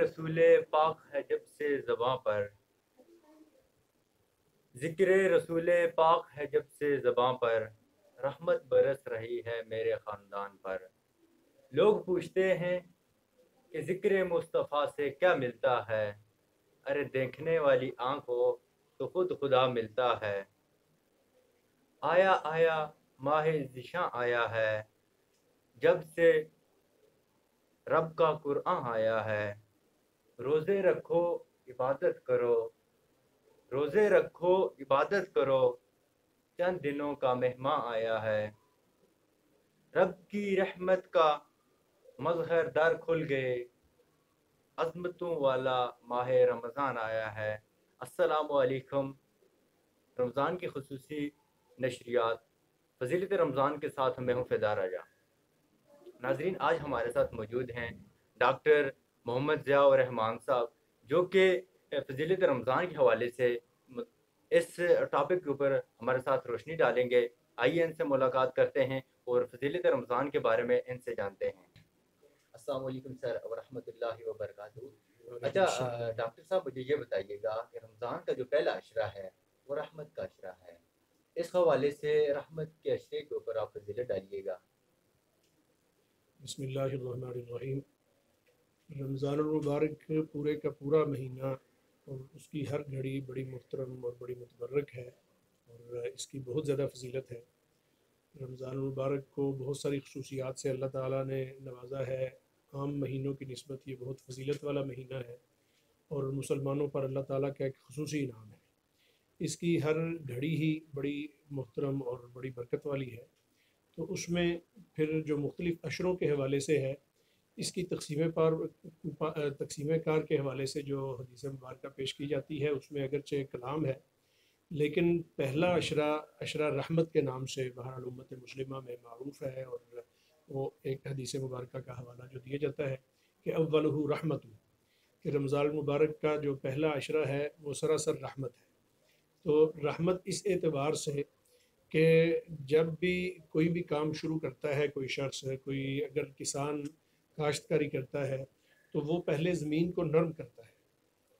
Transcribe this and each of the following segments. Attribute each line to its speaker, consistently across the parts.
Speaker 1: رسول پاک ہے جب سے زباں پر، ذکر رسول پاک ہے جب سے زباں پر، رحمت برس رہی ہے میرے خاندان پر۔ لوگ پوچھتے ہیں کہ ذکر مصطفیٰ سے کیا ملتا ہے، ارے دیکھنے والی آنکھ ہو تو خود خدا ملتا ہے۔ آیا آیا ماہ ذیشاں آیا ہے، جب سے رب کا قرآن آیا ہے۔ روزے رکھو عبادت کرو، روزے رکھو عبادت کرو، چند دنوں کا مہمان آیا ہے۔ رب کی رحمت کا مظہر در کھل گئے، عظمتوں والا ماہ رمضان آیا ہے۔ السلام علیکم۔ رمضان کی خصوصی نشریات فضیلت رمضان کے ساتھ میں ہوں فیضا راجہ۔ ناظرین، آج ہمارے ساتھ موجود ہیں ڈاکٹر محمد ضیاء الرحمان صاحب، جو کہ فضیلت رمضان کے حوالے سے اس ٹاپک کے اوپر ہمارے ساتھ روشنی ڈالیں گے۔ آئیے ان سے ملاقات کرتے ہیں اور فضیلت رمضان کے بارے میں ان سے جانتے ہیں۔ السلام علیکم سر ورحمۃ اللہ وبرکاتہ۔ اچھا ڈاکٹر صاحب، مجھے یہ بتائیے گا کہ رمضان کا جو پہلا عشرہ ہے وہ رحمت کا عشرہ ہے، اس حوالے سے رحمت کے عشرے کے اوپر آپ فضیلت ڈالیے گا۔
Speaker 2: بسم اللہ الرحمن الرحیم۔ رمضان المبارک پورے کا پورا مہینہ اور اس کی ہر گھڑی بڑی محترم اور بڑی متبرک ہے اور اس کی بہت زیادہ فضیلت ہے۔ رمضان المبارک کو بہت ساری خصوصیات سے اللہ تعالیٰ نے نوازا ہے۔ عام مہینوں کی نسبت یہ بہت فضیلت والا مہینہ ہے اور مسلمانوں پر اللہ تعالیٰ کا ایک خصوصی انعام ہے۔ اس کی ہر گھڑی ہی بڑی محترم اور بڑی برکت والی ہے۔ تو اس میں پھر جو مختلف عشروں کے حوالے سے ہے، اس کی تقسیم کار کے حوالے سے جو حدیث مبارکہ پیش کی جاتی ہے، اس میں اگرچہ کلام ہے، لیکن پہلا عشرہ رحمت کے نام سے بہرحال امت مسلمہ میں معروف ہے، اور وہ ایک حدیث مبارکہ کا حوالہ جو دیا جاتا ہے کہ اولہ رحمت، کہ رمضان المبارک کا جو پہلا عشرہ ہے وہ سراسر رحمت ہے۔ تو رحمت اس اعتبار سے کہ جب بھی کوئی بھی کام شروع کرتا ہے کوئی شخص، کوئی اگر کسان کاشتکاری کرتا ہے تو وہ پہلے زمین کو نرم کرتا ہے،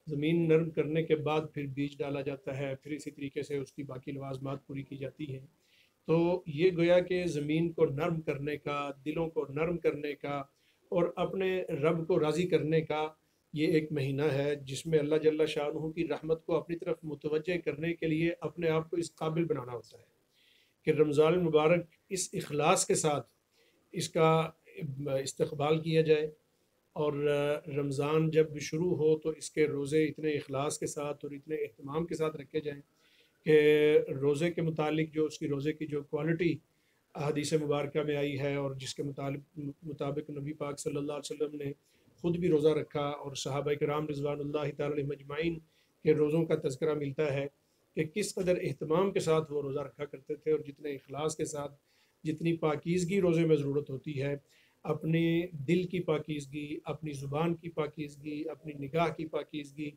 Speaker 2: زمین نرم کرنے کے بعد پھر بیج ڈالا جاتا ہے، پھر اسی طریقے سے اس کی باقی لوازمات پوری کی جاتی ہیں۔ تو یہ گویا کہ زمین کو نرم کرنے کا، دلوں کو نرم کرنے کا اور اپنے رب کو راضی کرنے کا یہ ایک مہینہ ہے، جس میں اللہ جل شانہ کی رحمت کو اپنی طرف متوجہ کرنے کے لیے اپنے آپ کو اس قابل بنانا ہوتا ہے کہ رمضان المبارک اس اخلاص کے ساتھ اس کا استقبال کیا جائے، اور رمضان جب شروع ہو تو اس کے روزے اتنے اخلاص کے ساتھ اور اتنے اہتمام کے ساتھ رکھے جائیں کہ روزے کے متعلق جو اس کی روزے کی جو کوالٹی احادیث مبارکہ میں آئی ہے، اور جس کے مطابق نبی پاک صلی اللہ علیہ وسلم نے خود بھی روزہ رکھا اور صحابہ کرام رضوان اللہ تعالی علیہم اجمعین کے روزوں کا تذکرہ ملتا ہے کہ کس قدر اہتمام کے ساتھ وہ روزہ رکھا کرتے تھے، اور جتنے اخلاص کے ساتھ، جتنی پاکیزگی روزے میں ضرورت ہوتی ہے، اپنے دل کی پاکیزگی، اپنی زبان کی پاکیزگی، اپنی نگاہ کی پاکیزگی،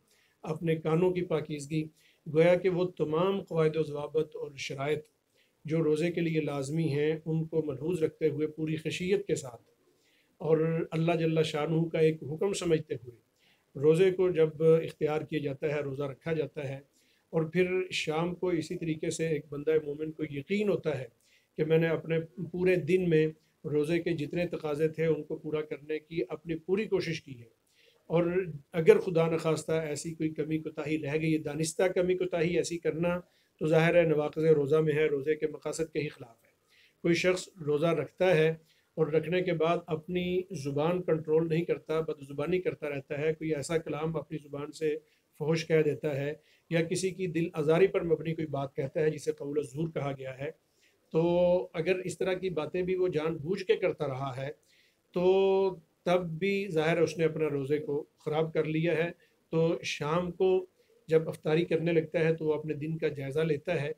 Speaker 2: اپنے کانوں کی پاکیزگی، گویا کہ وہ تمام قواعد و ضوابط اور شرائط جو روزے کے لیے لازمی ہیں ان کو ملحوظ رکھتے ہوئے پوری خشیت کے ساتھ اور اللہ جل شانہ کا ایک حکم سمجھتے ہوئے روزے کو جب اختیار کیا جاتا ہے، روزہ رکھا جاتا ہے، اور پھر شام کو اسی طریقے سے ایک بندہ مومن کو یقین ہوتا ہے کہ میں نے اپنے پورے دن میں روزے کے جتنے تقاضے تھے ان کو پورا کرنے کی اپنی پوری کوشش کی ہے، اور اگر خدا نخواستہ ایسی کوئی کمی کوتاہی رہ گئی، دانستہ کمی کوتاہی ایسی کرنا تو ظاہر ہے نواقض روزہ میں ہے، روزے کے مقاصد کے ہی خلاف ہے۔ کوئی شخص روزہ رکھتا ہے اور رکھنے کے بعد اپنی زبان کنٹرول نہیں کرتا، بدزبانی کرتا رہتا ہے، کوئی ایسا کلام اپنی زبان سے فحش کہہ دیتا ہے، یا کسی کی دل آزاری پر مبنی کوئی بات کہتا ہے جسے قول الزور کہا گیا ہے، تو اگر اس طرح کی باتیں بھی وہ جان بوجھ کے کرتا رہا ہے تو تب بھی ظاہر ہے اس نے اپنا روزے کو خراب کر لیا ہے۔ تو شام کو جب افطاری کرنے لگتا ہے تو وہ اپنے دن کا جائزہ لیتا ہے،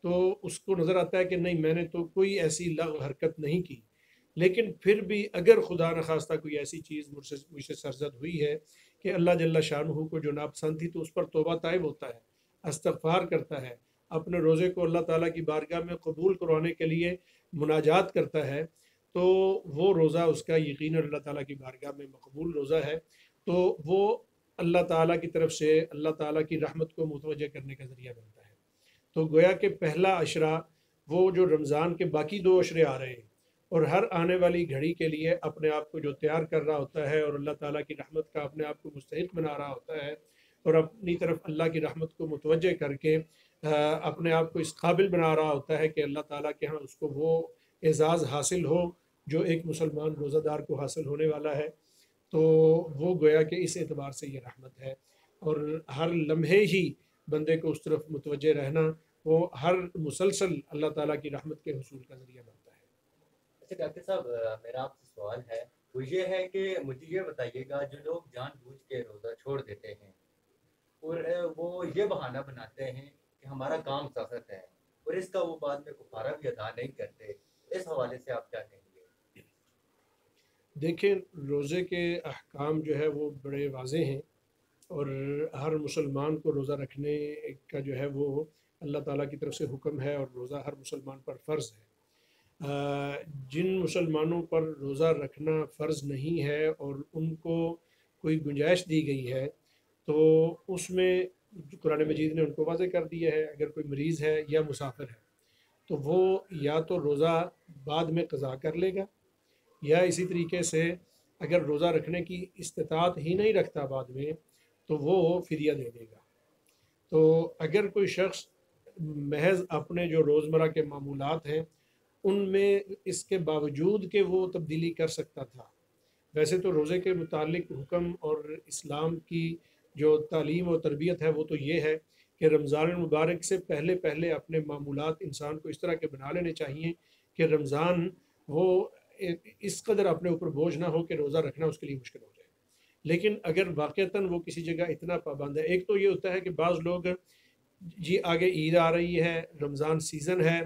Speaker 2: تو اس کو نظر آتا ہے کہ نہیں، میں نے تو کوئی ایسی لغو حرکت نہیں کی، لیکن پھر بھی اگر خدا نخواستہ کوئی ایسی چیز مجھ سے سرزد ہوئی ہے کہ اللہ جل شانہ کو جو ناپسند تھی، تو اس پر توبہ طائب ہوتا ہے، استغفار کرتا ہے، اپنے روزے کو اللہ تعالیٰ کی بارگاہ میں قبول کروانے کے لیے مناجات کرتا ہے، تو وہ روزہ اس کا یقیناً اللہ تعالیٰ کی بارگاہ میں مقبول روزہ ہے، تو وہ اللہ تعالیٰ کی طرف سے اللہ تعالیٰ کی رحمت کو متوجہ کرنے کا ذریعہ بنتا ہے۔ تو گویا کہ پہلا عشرہ وہ جو رمضان کے باقی 2 عشرے آ رہے ہیں، اور ہر آنے والی گھڑی کے لیے اپنے آپ کو جو تیار کر رہا ہوتا ہے اور اللہ تعالیٰ کی رحمت کا اپنے آپ کو مستحق بنا رہا ہوتا ہے، اور اپنی طرف اللہ کی رحمت کو متوجہ کر کے اپنے آپ کو اس قابل بنا رہا ہوتا ہے کہ اللہ تعالیٰ کے ہاں اس کو وہ اعزاز حاصل ہو جو ایک مسلمان روزہ دار کو حاصل ہونے والا ہے، تو وہ گویا کہ اس اعتبار سے یہ رحمت ہے۔ اور ہر لمحے ہی بندے کو اس طرف متوجہ رہنا وہ ہر مسلسل اللہ تعالیٰ کی رحمت کے حصول کا ذریعہ بنتا ہے۔
Speaker 1: اچھا ڈاکٹر صاحب، میرا آپ سے سوال ہے، وہ یہ ہے کہ مجھے یہ بتائیے گا، جو لوگ جان بوجھ کے روزہ چھوڑ دیتے ہیں اور وہ یہ بہانہ بناتے ہیں کہ ہمارا کام سیاست ہے، اور اس کا وہ بعد میں کفارہ بھی ادا نہیں کرتے، اس حوالے سے آپ کیا کہیں گے؟
Speaker 2: دیکھیں، روزے کے احکام جو ہے وہ بڑے واضح ہیں، اور ہر مسلمان کو روزہ رکھنے کا جو ہے وہ اللہ تعالیٰ کی طرف سے حکم ہے، اور روزہ ہر مسلمان پر فرض ہے۔ جن مسلمانوں پر روزہ رکھنا فرض نہیں ہے اور ان کو کوئی گنجائش دی گئی ہے، تو اس میں قرآن مجید نے ان کو واضح کر دیا ہے، اگر کوئی مریض ہے یا مسافر ہے تو وہ یا تو روزہ بعد میں قضا کر لے گا، یا اسی طریقے سے اگر روزہ رکھنے کی استطاعت ہی نہیں رکھتا بعد میں تو وہ فدیہ دے دے گا۔ تو اگر کوئی شخص محض اپنے جو روزمرہ کے معمولات ہیں ان میں اس کے باوجود کہ وہ تبدیلی کر سکتا تھا، ویسے تو روزے کے متعلق حکم اور اسلام کی جو تعلیم اور تربیت ہے وہ تو یہ ہے کہ رمضان المبارک سے پہلے پہلے اپنے معمولات انسان کو اس طرح کے بنا لینے چاہیے کہ رمضان وہ اس قدر اپنے اوپر بوجھ نہ ہو کہ روزہ رکھنا اس کے لیے مشکل ہو جائے۔ لیکن اگر واقعتاً وہ کسی جگہ اتنا پابند ہے، ایک تو یہ ہوتا ہے کہ بعض لوگ جی آگے عید آ رہی ہے، رمضان سیزن ہے،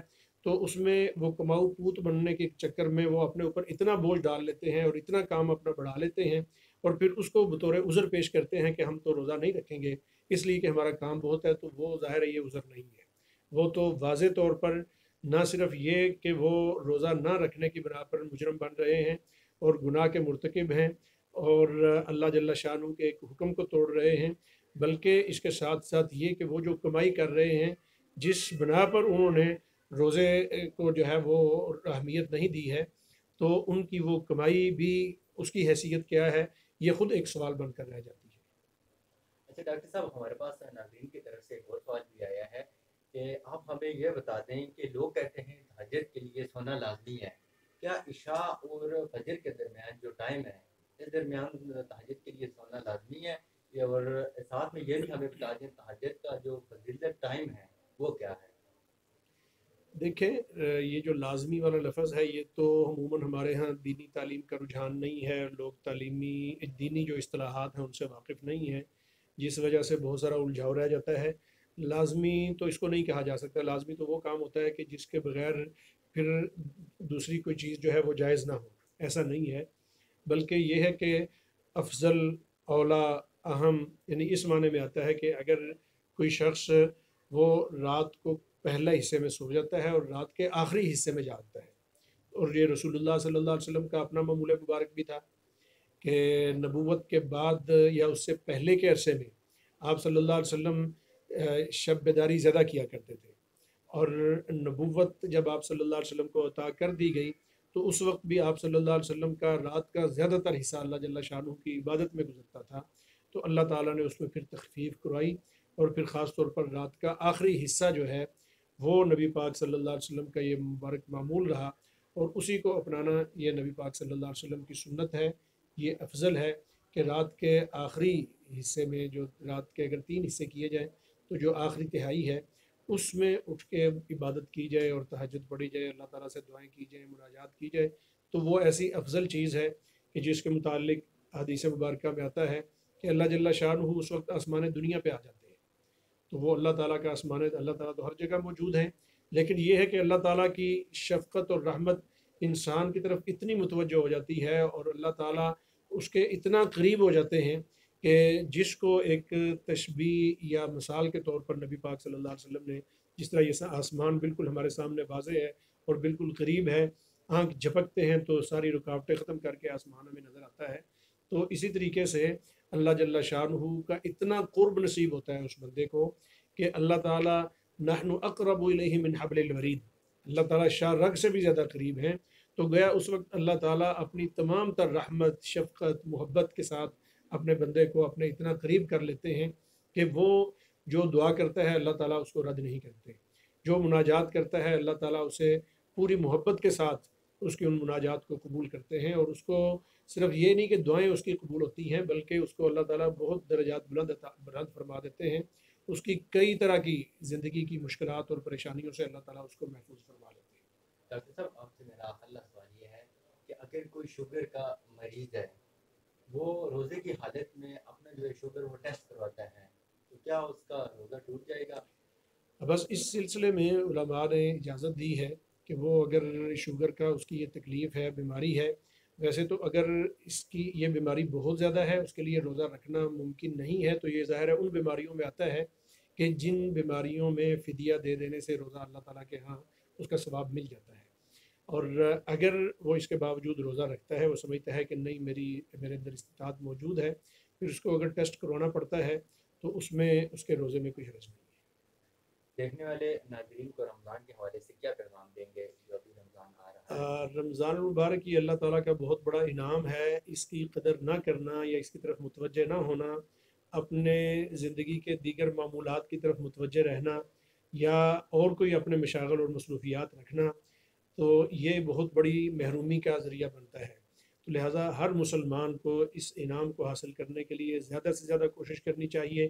Speaker 2: تو اس میں وہ کماؤ پوت بننے کے چکر میں وہ اپنے اوپر اتنا بوجھ ڈال لیتے ہیں اور اتنا کام اپنا بڑھا لیتے ہیں، اور پھر اس کو بطور عذر پیش کرتے ہیں کہ ہم تو روزہ نہیں رکھیں گے اس لیے کہ ہمارا کام بہت ہے۔ تو وہ ظاہر ہے یہ عذر نہیں ہے، وہ تو واضح طور پر نہ صرف یہ کہ وہ روزہ نہ رکھنے کی بنا پر مجرم بن رہے ہیں اور گناہ کے مرتکب ہیں اور اللہ جل شانہ کے ایک حکم کو توڑ رہے ہیں، بلکہ اس کے ساتھ ساتھ یہ کہ وہ جو کمائی کر رہے ہیں جس بنا پر انہوں نے روزے کو جو ہے وہ اہمیت نہیں دی ہے، تو ان کی وہ کمائی بھی اس کی حیثیت کیا ہے، یہ خود ایک سوال بن کر رہ جاتی ہے۔
Speaker 1: اچھا ڈاکٹر صاحب، ہمارے پاس ناظرین کی طرف سے ایک اور سوال بھی آیا ہے کہ آپ ہمیں یہ بتا دیں کہ لوگ کہتے ہیں تہجد کے لیے سونا لازمی ہے، کیا عشاء اور فجر کے درمیان جو ٹائم ہے اس درمیان تہجد کے لیے سونا لازمی ہے؟ اور ساتھ میں یہ بھی ہمیں بتا دیں تہجد کا جو فضیلت ٹائم ہے وہ کیا ہے؟
Speaker 2: دیکھیں، یہ جو لازمی والا لفظ ہے یہ تو عموماً ہمارے ہاں دینی تعلیم کا رجحان نہیں ہے، لوگ تعلیمی دینی جو اصطلاحات ہیں ان سے واقف نہیں ہیں، جس وجہ سے بہت سارا الجھاؤ رہ جاتا ہے۔ لازمی تو اس کو نہیں کہا جا سکتا، لازمی تو وہ کام ہوتا ہے کہ جس کے بغیر پھر دوسری کوئی چیز جو ہے وہ جائز نہ ہو، ایسا نہیں ہے، بلکہ یہ ہے کہ افضل، اولا، اہم، یعنی اس معنی میں آتا ہے کہ اگر کوئی شخص وہ رات کو پہلا حصے میں سو جاتا ہے اور رات کے آخری حصے میں جاگتا ہے، اور یہ رسول اللہ صلی اللہ علیہ وسلم کا اپنا معمول مبارک بھی تھا کہ نبوت کے بعد یا اس سے پہلے کے عرصے میں آپ صلی اللہ علیہ وسلم شب بیداری زیادہ کیا کرتے تھے، اور نبوت جب آپ صلی اللہ علیہ وسلم کو عطا کر دی گئی تو اس وقت بھی آپ صلی اللہ علیہ وسلم کا رات کا زیادہ تر حصہ اللہ جل شانہ کی عبادت میں گزرتا تھا، تو اللہ تعالیٰ نے اس میں پھر تخفیف کروائی، اور پھر خاص طور پر رات کا آخری حصہ جو ہے وہ نبی پاک صلی اللہ علیہ وسلم کا یہ مبارک معمول رہا، اور اسی کو اپنانا یہ نبی پاک صلی اللہ علیہ وسلم کی سنت ہے۔ یہ افضل ہے کہ رات کے آخری حصے میں، جو رات کے اگر 3 حصے کیے جائیں تو جو آخری تہائی ہے اس میں اٹھ کے عبادت کی جائے اور تہجد پڑھی جائے، اللہ تعالیٰ سے دعائیں کی جائیں، مناجات کی جائے، تو وہ ایسی افضل چیز ہے کہ جس کے متعلق حدیث مبارکہ میں آتا ہے کہ اللہ جل شانہ اس وقت آسمان دنیا پہ آ جاتے ہیں، تو وہ اللہ تعالیٰ کا آسمان ہے، اللہ تعالیٰ تو ہر جگہ موجود ہیں، لیکن یہ ہے کہ اللہ تعالیٰ کی شفقت اور رحمت انسان کی طرف اتنی متوجہ ہو جاتی ہے اور اللہ تعالیٰ اس کے اتنا قریب ہو جاتے ہیں کہ جس کو ایک تشبیہ یا مثال کے طور پر نبی پاک صلی اللہ علیہ وسلم نے جس طرح یہ آسمان بالکل ہمارے سامنے واضح ہے اور بالکل قریب ہے، آنکھ جھپکتے ہیں تو ساری رکاوٹیں ختم کر کے آسمان ہمیں نظر آتا ہے، تو اسی طریقے سے اللہ جل شانہ کا اتنا قرب نصیب ہوتا ہے اس بندے کو کہ اللہ تعالیٰ نحن اقرب الیہ من حبل الورید، اللہ تعالیٰ شاہ رگ سے بھی زیادہ قریب ہیں. تو گویا اس وقت اللہ تعالیٰ اپنی تمام تر رحمت، شفقت، محبت کے ساتھ اپنے بندے کو اپنے اتنا قریب کر لیتے ہیں کہ وہ جو دعا کرتا ہے اللہ تعالیٰ اس کو رد نہیں کرتے. جو مناجات کرتا ہے اللہ تعالیٰ اسے پوری محبت کے ساتھ اس کی ان مناجات کو قبول کرتے ہیں، اور اس کو صرف یہ نہیں کہ دعائیں اس کی قبول ہوتی ہیں بلکہ اس کو اللہ تعالیٰ بہت درجات بلند فرما دیتے ہیں. اس کی کئی طرح کی زندگی کی مشکلات اور پریشانیوں سے اللہ تعالیٰ اس کو محفوظ فرما لیتے ہیں.
Speaker 1: ڈاکٹر صاحب آپ سے میرا اگلا سوال یہ ہے کہ اگر کوئی شوگر کا مریض ہے، وہ روزے کی حالت میں اپنا جو ہے شوگر وہ ٹیسٹ کرواتا ہے، تو کیا اس کا روزہ ٹوٹ جائے گا؟
Speaker 2: بس اس سلسلے میں علماء نے اجازت دی ہے کہ وہ اگر شوگر کا اس کی یہ تکلیف ہے، بیماری ہے، ویسے تو اگر اس کی یہ بیماری بہت زیادہ ہے اس کے لیے روزہ رکھنا ممکن نہیں ہے، تو یہ ظاہر ہے ان بیماریوں میں آتا ہے کہ جن بیماریوں میں فدیہ دے دینے سے روزہ اللہ تعالیٰ کے ہاں اس کا ثواب مل جاتا ہے. اور اگر وہ اس کے باوجود روزہ رکھتا ہے، وہ سمجھتا ہے کہ نہیں میرے اندر استطاعت موجود ہے، پھر اس کو اگر ٹیسٹ کروانا پڑتا ہے تو اس میں اس کے روزے میں کوئی حرج نہیں ہے.
Speaker 1: دیکھنے والے ناظرین کو رمضان کے حوالے سے کیا پیغام دیں گے جو ابھی رمضان آ رہا ہے؟
Speaker 2: رمضان المبارک یہ اللہ تعالیٰ کا بہت بڑا انعام ہے. اس کی قدر نہ کرنا یا اس کی طرف متوجہ نہ ہونا، اپنے زندگی کے دیگر معمولات کی طرف متوجہ رہنا یا اور کوئی اپنے مشاغل اور مصروفیات رکھنا، تو یہ بہت بڑی محرومی کا ذریعہ بنتا ہے. تو لہٰذا ہر مسلمان کو اس انعام کو حاصل کرنے کے لیے زیادہ سے زیادہ کوشش کرنی چاہیے.